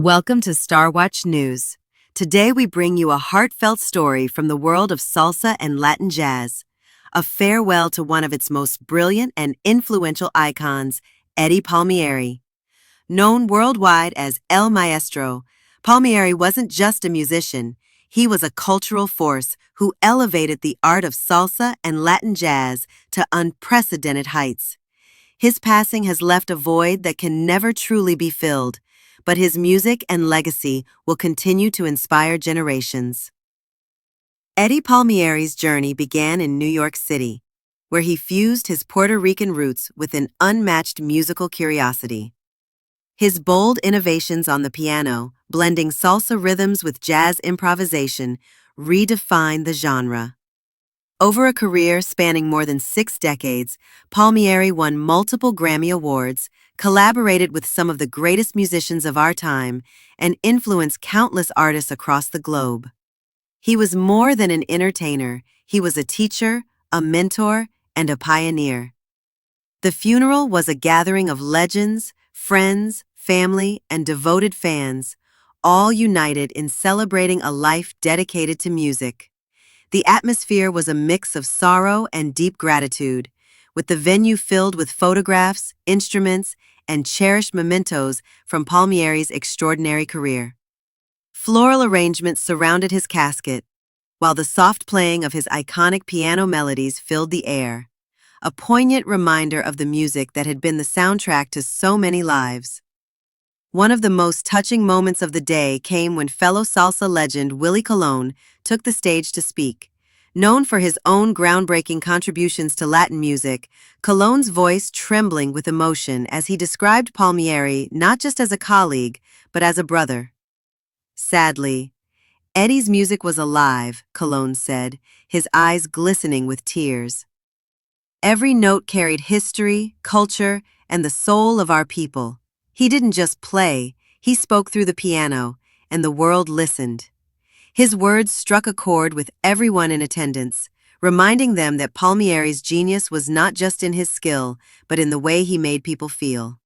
Welcome to Star Watch News. Today we bring you a heartfelt story from the world of salsa and Latin jazz. A farewell to one of its most brilliant and influential icons, Eddie Palmieri. Known worldwide as El Maestro, Palmieri wasn't just a musician, he was a cultural force who elevated the art of salsa and Latin jazz to unprecedented heights. His passing has left a void that can never truly be filled, but his music and legacy will continue to inspire generations. Eddie Palmieri's journey began in New York City, where he fused his Puerto Rican roots with an unmatched musical curiosity. His bold innovations on the piano, blending salsa rhythms with jazz improvisation, redefined the genre. Over a career spanning more than 6 decades, Palmieri won multiple Grammy Awards, collaborated with some of the greatest musicians of our time, and influenced countless artists across the globe. He was more than an entertainer, he was a teacher, a mentor, and a pioneer. The funeral was a gathering of legends, friends, family, and devoted fans, all united in celebrating a life dedicated to music. The atmosphere was a mix of sorrow and deep gratitude, with the venue filled with photographs, instruments, and cherished mementos from Palmieri's extraordinary career. Floral arrangements surrounded his casket, while the soft playing of his iconic piano melodies filled the air, a poignant reminder of the music that had been the soundtrack to so many lives. One of the most touching moments of the day came when fellow salsa legend Willie Colón took the stage to speak. Known for his own groundbreaking contributions to Latin music, Colón's voice trembling with emotion as he described Palmieri not just as a colleague, but as a brother. Sadly, Eddie's music was alive, Colón said, his eyes glistening with tears. Every note carried history, culture, and the soul of our people. He didn't just play, he spoke through the piano, and the world listened. His words struck a chord with everyone in attendance, reminding them that Palmieri's genius was not just in his skill, but in the way he made people feel.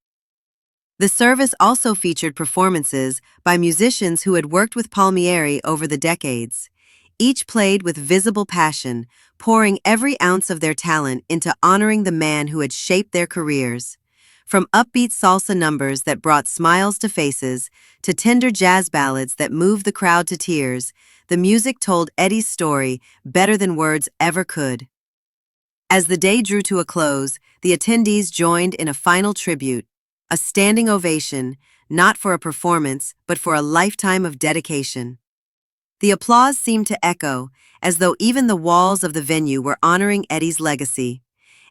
The service also featured performances by musicians who had worked with Palmieri over the decades. Each played with visible passion, pouring every ounce of their talent into honoring the man who had shaped their careers. From upbeat salsa numbers that brought smiles to faces, to tender jazz ballads that moved the crowd to tears, the music told Eddie's story better than words ever could. As the day drew to a close, the attendees joined in a final tribute, a standing ovation, not for a performance, but for a lifetime of dedication. The applause seemed to echo, as though even the walls of the venue were honoring Eddie's legacy.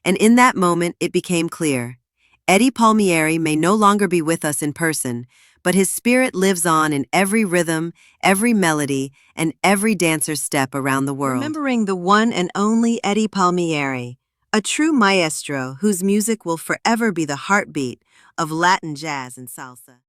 And in that moment, it became clear. Eddie Palmieri may no longer be with us in person, but his spirit lives on in every rhythm, every melody, and every dancer's step around the world. Remembering the one and only Eddie Palmieri, a true maestro whose music will forever be the heartbeat of Latin jazz and salsa.